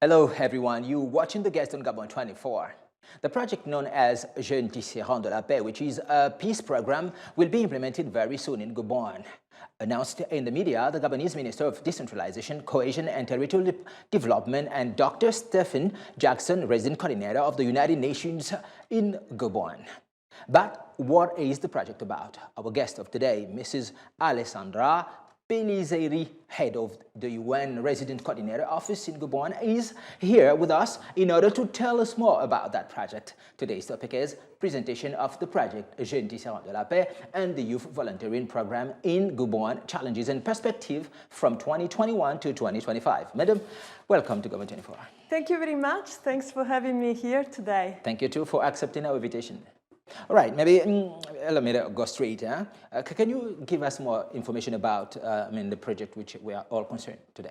Hello everyone, you watching the guest on Gabon 24. The project known as Jeunes Tisserands de la Paix, which is a peace program, will be implemented very soon in Gabon. Announced in the media, the Gabonese Minister of Decentralization, Cohesion and Territorial Development and Dr. Stephen Jackson, resident coordinator of the United Nations in Gabon. But what is the project about? Our guest of today, Mrs. Alessandra Pelizeri, head of the UN Resident Coordinator Office in Gabon, is here with us in order to tell us more about that project. Today's topic is presentation of the project Jeunes Tisserands de la Paix and the Youth Volunteering Program in Gabon, challenges and perspective from 2021 to 2025. Madam, welcome to Gabon 24. Thank you very much. Thanks for having me here today. Thank you too for accepting our invitation. All right, maybe let me go straight. Can you give us more information about the project which we are all concerned today?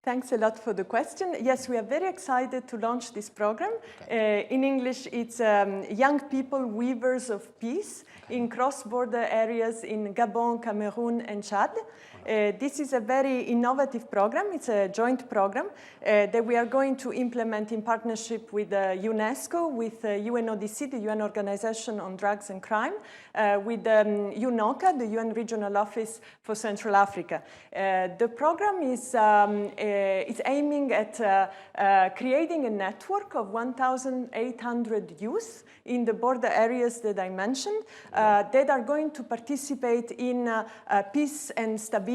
Thanks a lot for the question. Yes, we are very excited to launch this program. Okay. In English, it's Young People Weavers of Peace in cross-border areas in Gabon, Cameroon, and Chad. This is a very innovative program. It's a joint program that we are going to implement in partnership with UNESCO, with UNODC, the UN Organization on Drugs and Crime, with UNOCA, the UN Regional Office for Central Africa. The program is aiming at creating a network of 1,800 youth in the border areas that I mentioned that are going to participate in peace and stability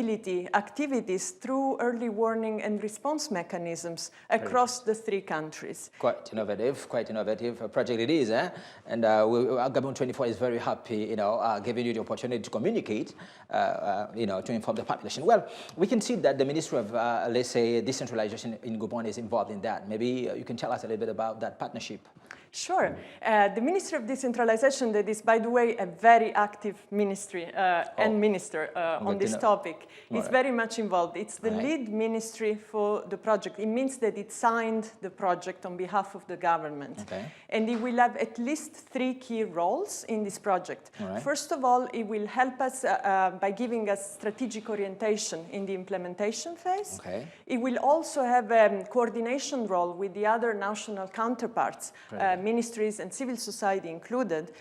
activities through early warning and response mechanisms across the three countries. Quite innovative project it is, eh? And Gabon 24 is very happy, giving you the opportunity to communicate, to inform the population. Well, we can see that the Ministry of, let's say, Decentralization in Gabon is involved in that. Maybe you can tell us a little bit about that partnership. Sure. The Ministry of Decentralization, that is, by the way, a very active ministry and minister on this topic, is very much involved. It's the lead ministry for the project. It means that it signed the project on behalf of the government. Okay. And it will have at least 3 key roles in this project. First of all, it will help us by giving us strategic orientation in the implementation phase. Okay. It will also have a coordination role with the other national counterparts, ministries and civil society included,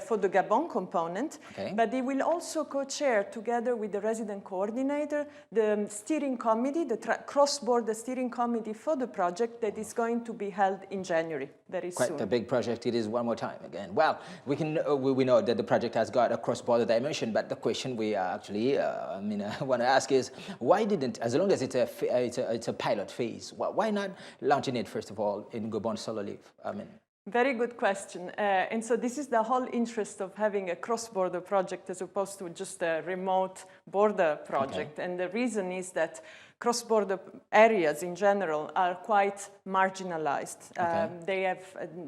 for the Gabon component. Okay. But they will also co-chair together with the resident coordinator the steering committee, the cross-border steering committee for the project that is going to be held in January, very soon. Quite a big project it is one more time again. Well, we know that the project has got a cross-border dimension, but the question we actually want to ask is, why didn't, as long as it's a pilot phase, why not launching it first of all in Gabon solely? Very good question. And so this is the whole interest of having a cross-border project as opposed to just a remote border project. Okay. And the reason is that cross-border areas in general are quite marginalized. Okay.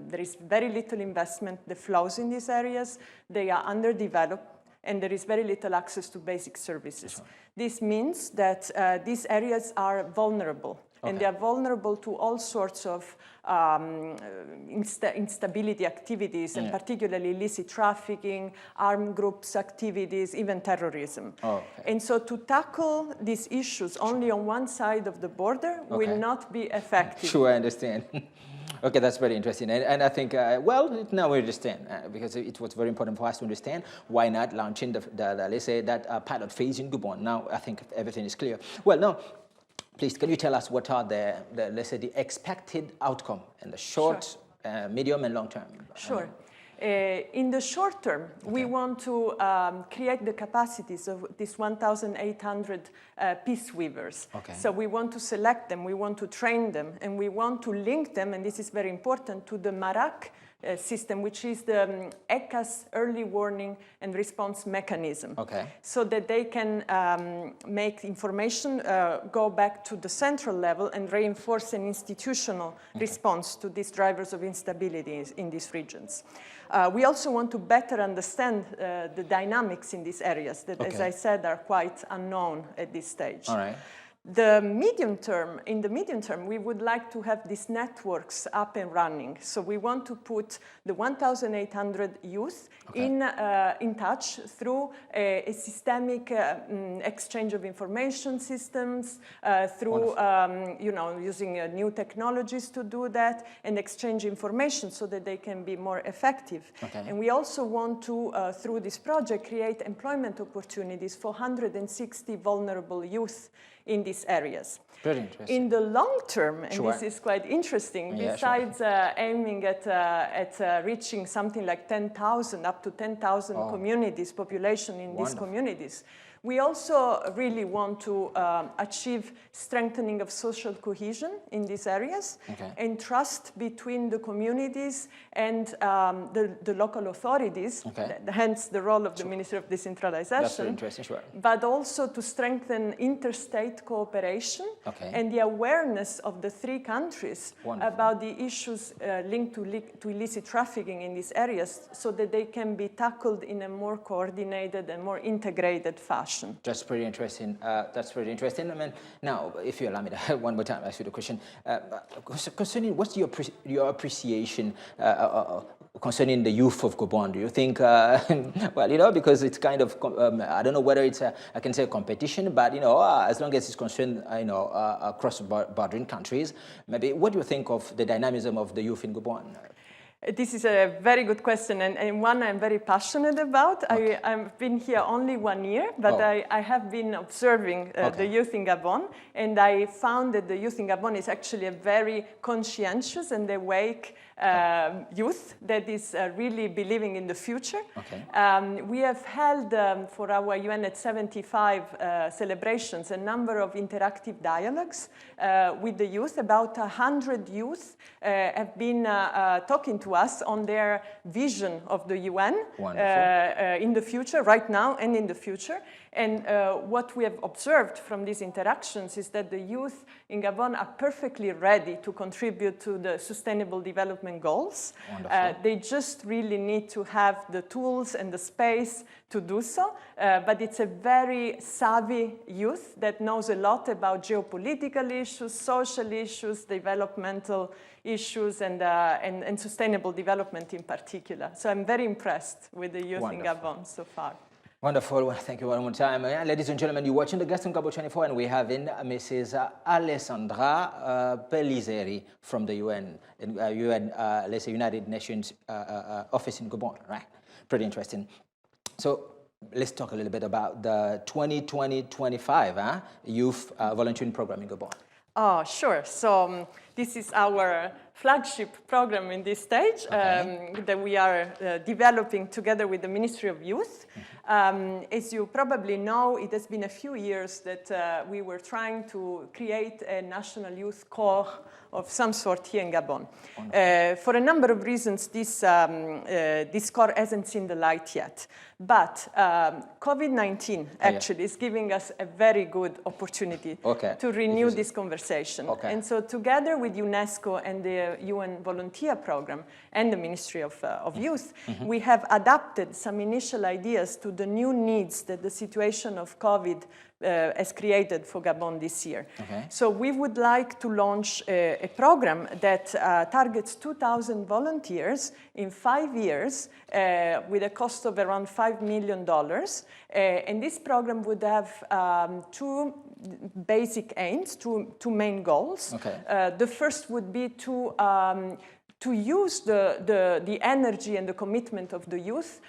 There is very little investment that flows in these areas. They are underdeveloped, and there is very little access to basic services. Sure. This means that these areas are vulnerable. Okay. And they are vulnerable to all sorts of instability activities, and particularly illicit trafficking, armed groups activities, even terrorism. Okay. And so to tackle these issues only on one side of the border will not be effective. Sure, I understand. Okay, that's very interesting. And I think, well, now we understand, because it was very important for us to understand why not launching let's say, that pilot phase in Gabon. Now I think everything is clear. Well, now, please, can you tell us what are let's say, the expected outcome in the short, medium, and long term? Sure. In the short term, we want to create the capacities of these 1,800 peace weavers. Okay. So we want to select them, we want to train them, and we want to link them, and this is very important, to the MARAC system, which is the ECHA's early warning and response mechanism. Okay. So that they can make information go back to the central level and reinforce an institutional response to these drivers of instability in these regions. We also want to better understand the dynamics in these areas that, as I said, are quite unknown at this stage. All right. In the medium term, we would like to have these networks up and running. So we want to put the 1,800 youth in touch through a systemic exchange of information systems, through using new technologies to do that, and exchange information so that they can be more effective. Okay. And we also want to, through this project, create employment opportunities for 160 vulnerable youth in these areas. Very interesting. In the long term, and Sure. this is quite interesting, Yeah, besides aiming at reaching something like 10,000, up to 10,000 communities, population in these communities, we also really want to achieve strengthening of social cohesion in these areas and trust between the communities and the local authorities, hence the role of the Ministry of Decentralization. That's very interesting, sure. But also to strengthen interstate cooperation and the awareness of the three countries about the issues linked to illicit trafficking in these areas so that they can be tackled in a more coordinated and more integrated fashion. That's pretty interesting. That's pretty interesting. I mean, now, if you allow me to one more time ask you the question, concerning what's your appreciation concerning the youth of Gabon? Do you think, well, because it's kind of, I don't know whether it's I can say a competition, but as long as it's concerned, across bordering countries, maybe what do you think of the dynamism of the youth in Gabon? This is a very good question, and one I'm very passionate about. I've been here only 1 year, but I have been observing the youth in Gabon, and I found that the youth in Gabon is actually a very conscientious and awake youth that is really believing in the future. We have held for our UN at 75 celebrations a number of interactive dialogues with the youth. About 100 youth have been talking to us on their vision of the UN in the future, right now and in the future. And what we have observed from these interactions is that the youth in Gabon are perfectly ready to contribute to the Sustainable Development Goals. They just really need to have the tools and the space to do so. But it's a very savvy youth that knows a lot about geopolitical issues, social issues, developmental issues, and sustainable development in particular. So I'm very impressed with the youth in Gabon so far. Wonderful. Well, thank you one more time. Ladies and gentlemen, you're watching the Gaston Gabon 24, and we have in Mrs. Alessandra Pellizzeri from the UN, let's say United Nations office in Gabon, right? Pretty interesting. So let's talk a little bit about the 2020-25 youth volunteering program in Gabon. Oh, sure. So this is our flagship program in this stage that we are developing together with the Ministry of Youth. As you probably know, it has been a few years that we were trying to create a national youth corps of some sort here in Gabon. For a number of reasons, this corps hasn't seen the light yet. But COVID-19 actually is giving us a very good opportunity to renew this conversation. And so together with UNESCO and the UN Volunteer Program and the Ministry of Youth, we have adapted some initial ideas to the new needs that the situation of COVID has created for Gabon this year. So we would like to launch a program that targets 2,000 volunteers in 5 years with a cost of around $5 million. And this program would have two basic aims, two main goals. The first would be to use the energy and the commitment of the youth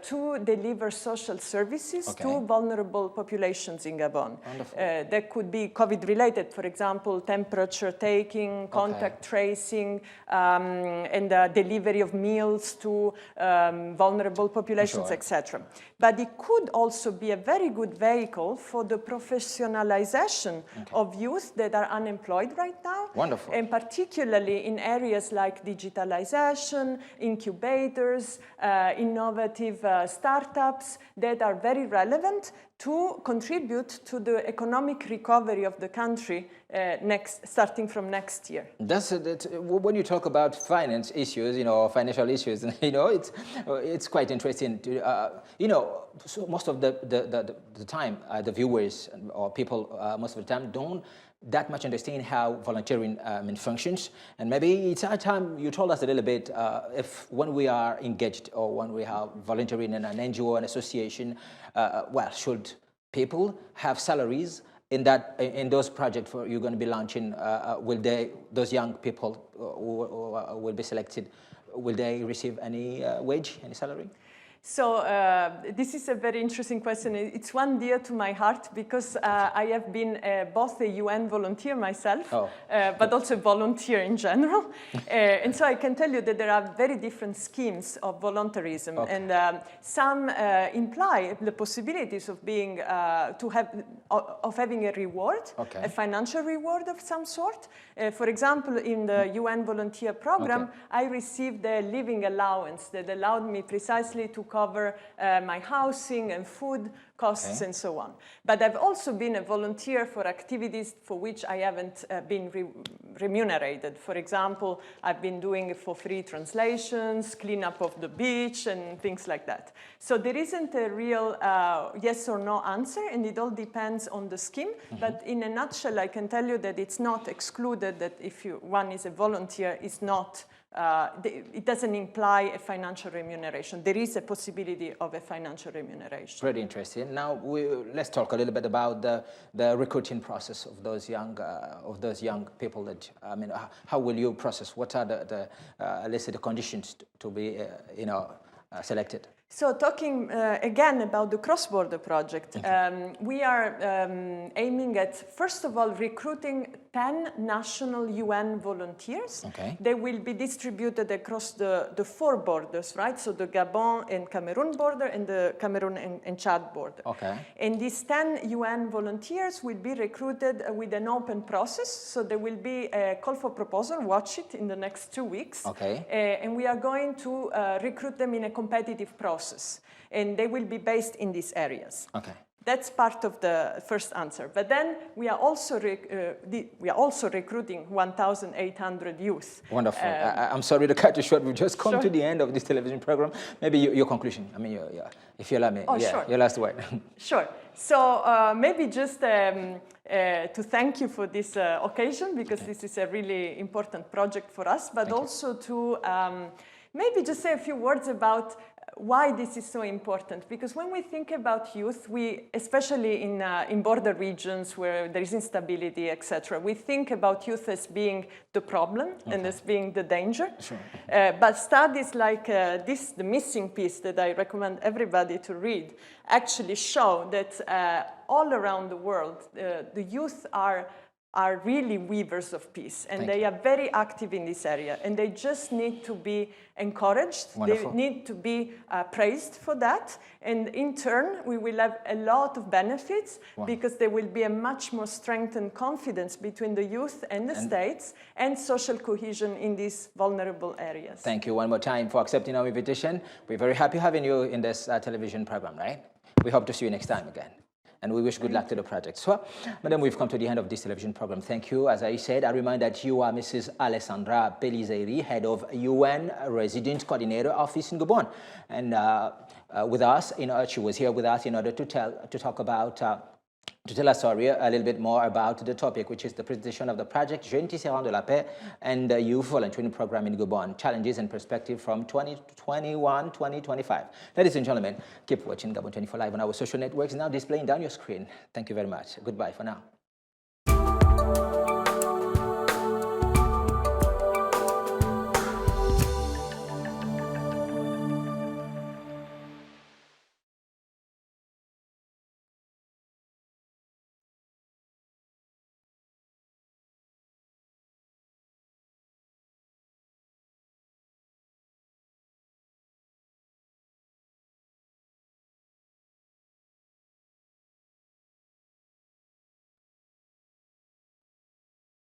to deliver social services to vulnerable populations in Gabon. That could be COVID-related, for example, temperature taking, contact tracing, and delivery of meals to vulnerable populations, etc. But it could also be a very good vehicle for the professionalization of youth that are unemployed right now. And particularly in areas like digitalization, incubators, innovative startups that are very relevant to contribute to the economic recovery of the country starting from next year. When you talk about finance issues, financial issues, it's quite interesting. So most of the time, the viewers or people most of the time don't that much understand how volunteering functions. And maybe it's our time you told us a little bit if when we are engaged or when we have volunteering in an NGO, an association, should people have salaries in those projects you're going to be launching? Those young people who will be selected, will they receive any wage, any salary? So this is a very interesting question. It's one dear to my heart because I have been both a UN volunteer myself, but also a volunteer in general. And so I can tell you that there are very different schemes of volunteerism, and some imply the possibilities of being of having a reward, a financial reward of some sort. For example, in the UN volunteer program, I received a living allowance that allowed me precisely to cover my housing and food costs and so on. But I've also been a volunteer for activities for which I haven't been remunerated. For example, I've been doing for free translations, cleanup of the beach, and things like that. So there isn't a real yes or no answer, and it all depends on the scheme. But in a nutshell, I can tell you that it's not excluded that if one is a volunteer, it's not it doesn't imply a financial remuneration. There is a possibility of a financial remuneration. Pretty interesting. Now let's talk a little bit about the recruiting process of those young people. That how will you process? What are let's say the conditions to be selected? So talking again about the cross-border project, we are aiming at, first of all, recruiting 10 national UN volunteers. They will be distributed across the 4 borders, right? So the Gabon and Cameroon border and the Cameroon and Chad border. And these 10 UN volunteers will be recruited with an open process. So there will be a call for proposal, watch it in the next 2 weeks. And we are going to recruit them in a competitive process. And they will be based in these areas. That's part of the first answer. But then we are also recruiting 1,800 youth. Wonderful. I'm sorry to cut you short. We've just come to the end of this television program. Maybe your conclusion. If you allow me. Your last word. Sure. So maybe just to thank you for this occasion, because this is a really important project for us, but also to maybe just say a few words about why this is so important. Because when we think about youth, especially in border regions where there is instability, etc., we think about youth as being the problem and as being the danger. But studies like this, the missing piece that I recommend everybody to read, actually show that all around the world, the youth are really weavers of peace, and they are very active in this area, and they just need to be encouraged. They need to be praised for that, and in turn we will have a lot of benefits because there will be a much more strengthened confidence between the youth and the states and social cohesion in these vulnerable areas. Thank you one more time for accepting our invitation. We're very happy having you in this television program, right? We hope to see you next time again. And we wish good luck to the project. So, madam, we've come to the end of this television program. Thank you. As I said, I remind that you are Mrs. Alessandra Pellizzeri, head of UN Resident Coordinator Office in Gabon. And with us, she was here with us in order to talk about to tell us, sorry, a little bit more about the topic, which is the presentation of the project Jeunes Tisserands de la Paix and the Youth Volunteering Program in Gabon, Challenges and Perspective from 2021-2025. Ladies and gentlemen, keep watching Gabon 24 Live on our social networks, now displaying down your screen. Thank you very much. Goodbye for now.